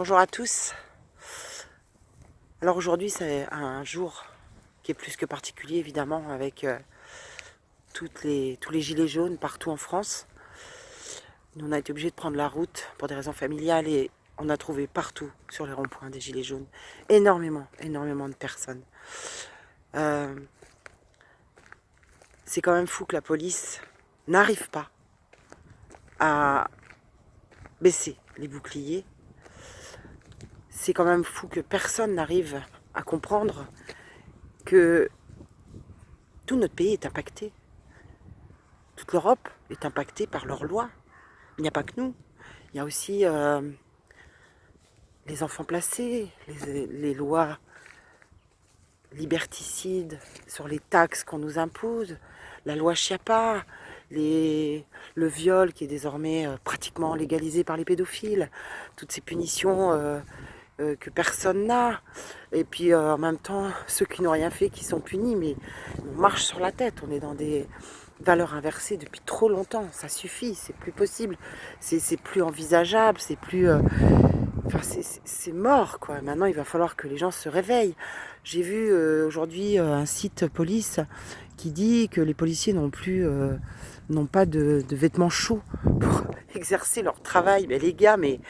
Bonjour à tous. Alors aujourd'hui c'est un jour qui est plus que particulier évidemment avec tous les gilets jaunes partout en France. Nous on a été obligés de prendre la route pour des raisons familiales et on a trouvé partout sur les ronds-points des gilets jaunes énormément de personnes. C'est quand même fou que la police n'arrive pas à baisser les boucliers. C'est quand même fou que personne n'arrive à comprendre que tout notre pays est impacté. Toute l'Europe est impactée par leurs lois. Il n'y a pas que nous. Il y a aussi les enfants placés, les lois liberticides sur les taxes qu'on nous impose, la loi Chiappa, le viol qui est désormais pratiquement légalisé par les pédophiles, toutes ces punitions que personne n'a. Et puis en même temps, ceux qui n'ont rien fait, qui sont punis, mais on marche sur la tête. On est dans des valeurs inversées depuis trop longtemps. Ça suffit, c'est plus possible, c'est plus envisageable, c'est plus... Enfin, c'est mort, quoi. Maintenant, il va falloir que les gens se réveillent. J'ai vu aujourd'hui un site police qui dit que les policiers n'ont pas de vêtements chauds pour exercer leur travail. Mais les gars, mais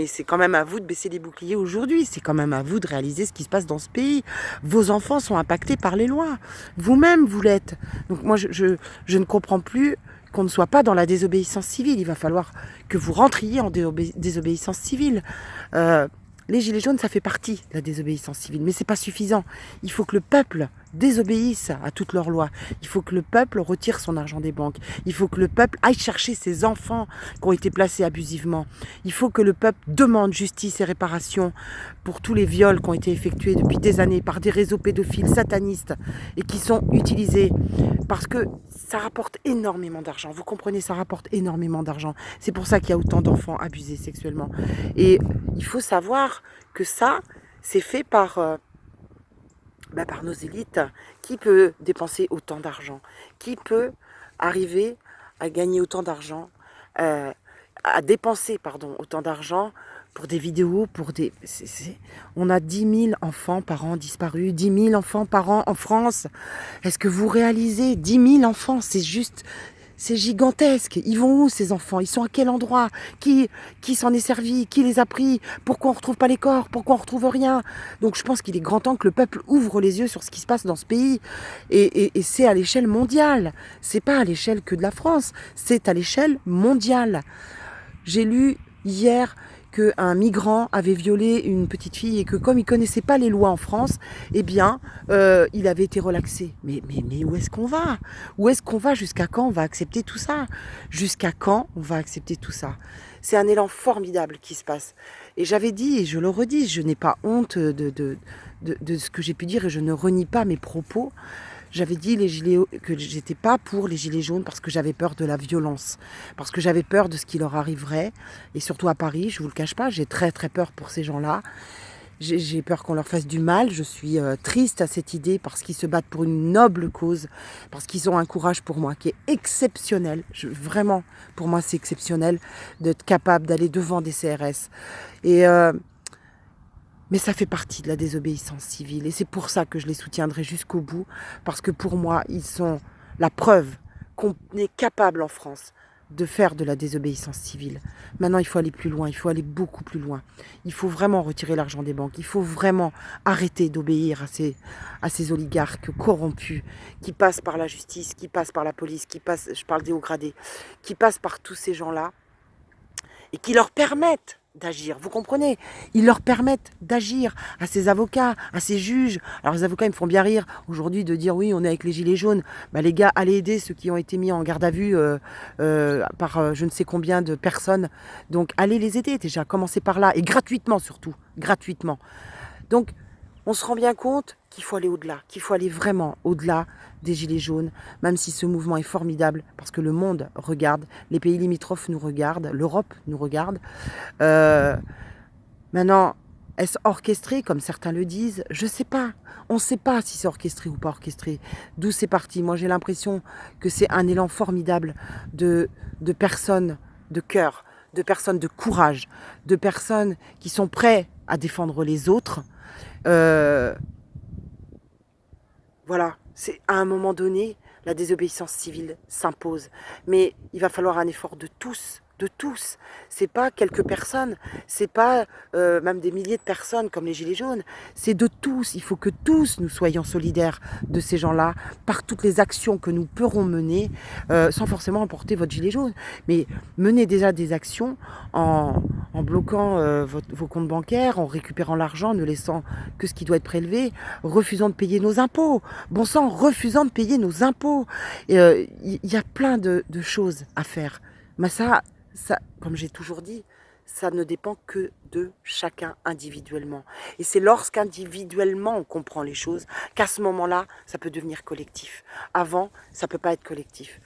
c'est quand même à vous de baisser les boucliers aujourd'hui. C'est quand même à vous de réaliser ce qui se passe dans ce pays. Vos enfants sont impactés par les lois. Vous-même, vous l'êtes. Donc moi, je ne comprends plus qu'on ne soit pas dans la désobéissance civile. Il va falloir que vous rentriez en désobéissance civile. Les gilets jaunes, ça fait partie de la désobéissance civile, mais c'est pas suffisant. Il faut que le peuple désobéisse à toutes leurs lois. Il faut que le peuple retire son argent des banques. Il faut que le peuple aille chercher ses enfants qui ont été placés abusivement. Il faut que le peuple demande justice et réparation pour tous les viols qui ont été effectués depuis des années par des réseaux pédophiles satanistes et qui sont utilisés parce que ça rapporte énormément d'argent. Vous comprenez, ça rapporte énormément d'argent. C'est pour ça qu'il y a autant d'enfants abusés sexuellement. Et il faut savoir que ça, c'est fait par nos élites. Qui peut dépenser autant d'argent? Qui peut arriver à gagner autant d'argent, à dépenser, autant d'argent pour des vidéos, pour des... On a 10 000 enfants par an disparus, 10 000 enfants par an en France. Est-ce que vous réalisez 10 000 enfants? C'est juste... C'est gigantesque. Ils vont où ces enfants? Ils sont à quel endroit? Qui s'en est servi? Qui les a pris? Pourquoi on ne retrouve pas les corps? Pourquoi on ne retrouve rien? Donc je pense qu'il est grand temps que le peuple ouvre les yeux sur ce qui se passe dans ce pays. Et c'est à l'échelle mondiale. C'est pas à l'échelle que de la France. C'est à l'échelle mondiale. J'ai lu hier qu'un migrant avait violé une petite fille et que comme il ne connaissait pas les lois en France, eh bien, il avait été relaxé. Mais où est-ce qu'on va? Où est-ce qu'on va? Jusqu'à quand on va accepter tout ça? Jusqu'à quand on va accepter tout ça? C'est un élan formidable qui se passe. Et j'avais dit, et je le redis, je n'ai pas honte de ce que j'ai pu dire et je ne renie pas mes propos. J'avais dit que j'étais pas pour les gilets jaunes parce que j'avais peur de la violence, parce que j'avais peur de ce qui leur arriverait, et surtout à Paris, je vous le cache pas, j'ai très très peur pour ces gens-là. J'ai peur qu'on leur fasse du mal, je suis triste à cette idée parce qu'ils se battent pour une noble cause, parce qu'ils ont un courage pour moi qui est exceptionnel. Vraiment, pour moi c'est exceptionnel d'être capable d'aller devant des CRS. Mais ça fait partie de la désobéissance civile et c'est pour ça que je les soutiendrai jusqu'au bout, parce que pour moi, ils sont la preuve qu'on est capable en France de faire de la désobéissance civile. Maintenant, il faut aller plus loin, il faut aller beaucoup plus loin. Il faut vraiment retirer l'argent des banques, il faut vraiment arrêter d'obéir à ces oligarques corrompus qui passent par la justice, qui passent par la police, je parle des hauts gradés, qui passent par tous ces gens-là et qui leur permettent d'agir, vous comprenez? Ils leur permettent d'agir à ces avocats, à ces juges. Alors les avocats, ils me font bien rire aujourd'hui de dire oui, on est avec les gilets jaunes. Bah les gars, allez aider ceux qui ont été mis en garde à vue par je ne sais combien de personnes. Donc allez les aider déjà, commencez par là, et gratuitement surtout, gratuitement. Donc on se rend bien compte qu'il faut aller au-delà, qu'il faut aller vraiment au-delà des gilets jaunes, même si ce mouvement est formidable, parce que le monde regarde, les pays limitrophes nous regardent, l'Europe nous regarde. Maintenant, est-ce orchestré, comme certains le disent? Je ne sais pas. On ne sait pas si c'est orchestré ou pas orchestré. D'où c'est parti? Moi, j'ai l'impression que c'est un élan formidable de personnes de cœur, de personnes de courage, de personnes qui sont prêtes à défendre les autres. Voilà, c'est à un moment donné, la désobéissance civile s'impose. Mais il va falloir un effort de tous, de tous. C'est pas quelques personnes, c'est pas même des milliers de personnes comme les Gilets jaunes, c'est de tous. Il faut que tous nous soyons solidaires de ces gens-là par toutes les actions que nous pourrons mener, sans forcément emporter votre gilet jaune. Mais menez déjà des actions en bloquant vos comptes bancaires, en récupérant l'argent, ne laissant que ce qui doit être prélevé, refusant de payer nos impôts. Bon sang, refusant de payer nos impôts. Il y a plein de choses à faire. Mais ça, comme j'ai toujours dit, ça ne dépend que de chacun individuellement. Et c'est lorsqu'individuellement on comprend les choses qu'à ce moment-là, ça peut devenir collectif. Avant, ça ne peut pas être collectif.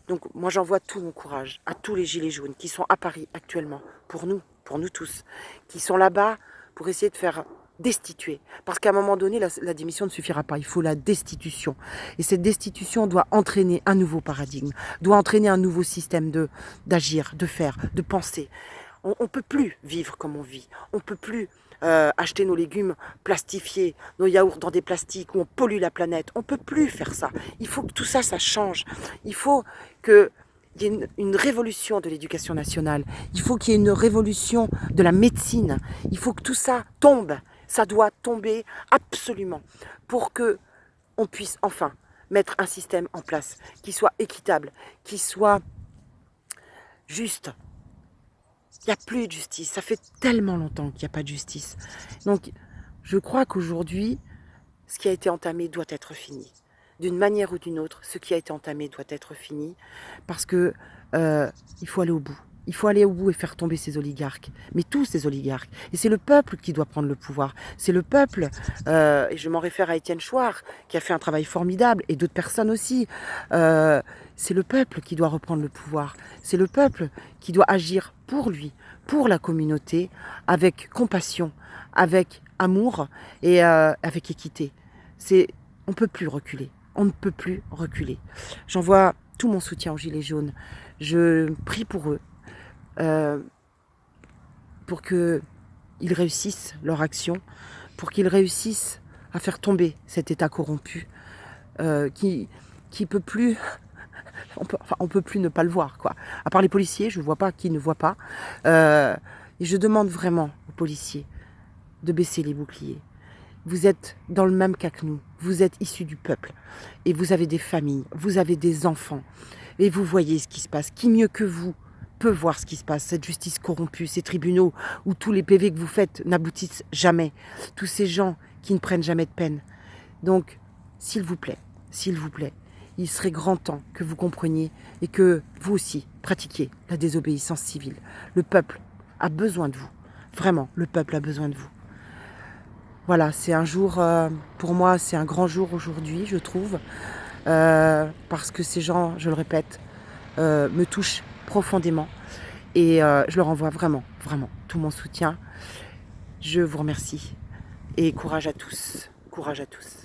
Donc moi j'envoie tout mon courage à tous les gilets jaunes qui sont à Paris actuellement, pour nous tous, qui sont là-bas pour essayer de faire destituer. Parce qu'à un moment donné, la démission ne suffira pas. Il faut la destitution. Et cette destitution doit entraîner un nouveau paradigme, doit entraîner un nouveau système d'agir, de faire, de penser. On ne peut plus vivre comme on vit. On ne peut plus acheter nos légumes plastifiés, nos yaourts dans des plastiques où on pollue la planète. On ne peut plus faire ça. Il faut que tout ça, ça change. Il faut qu'il y ait une révolution de l'éducation nationale. Il faut qu'il y ait une révolution de la médecine. Il faut que tout ça tombe. Ça doit tomber absolument pour que on puisse enfin mettre un système en place qui soit équitable, qui soit juste. Il n'y a plus de justice. Ça fait tellement longtemps qu'il n'y a pas de justice. Donc, je crois qu'aujourd'hui, ce qui a été entamé doit être fini. D'une manière ou d'une autre, ce qui a été entamé doit être fini parce que il faut aller au bout. Il faut aller au bout et faire tomber ces oligarques, mais tous ces oligarques. Et c'est le peuple qui doit prendre le pouvoir. C'est le peuple, et je m'en réfère à Étienne Chouard, qui a fait un travail formidable, et d'autres personnes aussi. C'est le peuple qui doit reprendre le pouvoir. C'est le peuple qui doit agir pour lui, pour la communauté, avec compassion, avec amour et avec équité. On ne peut plus reculer. On ne peut plus reculer. J'envoie tout mon soutien aux Gilets jaunes. Je prie pour eux. Pour qu'ils réussissent leur action, pour qu'ils réussissent à faire tomber cet État corrompu qui peut plus, on peut plus ne pas le voir, quoi. À part les policiers, je ne vois pas qui ne voit pas. Et je demande vraiment aux policiers de baisser les boucliers. Vous êtes dans le même cas que nous, vous êtes issus du peuple et vous avez des familles, vous avez des enfants et vous voyez ce qui se passe. Qui mieux que vous peut voir ce qui se passe, cette justice corrompue, ces tribunaux où tous les PV que vous faites n'aboutissent jamais, tous ces gens qui ne prennent jamais de peine. Donc, s'il vous plaît, il serait grand temps que vous compreniez et que vous aussi pratiquiez la désobéissance civile. Le peuple a besoin de vous, vraiment, le peuple a besoin de vous. Voilà, c'est un jour, pour moi, c'est un grand jour aujourd'hui, je trouve, parce que ces gens, je le répète, me touchent profondément et je leur envoie vraiment tout mon soutien. Je vous remercie et courage à tous, courage à tous.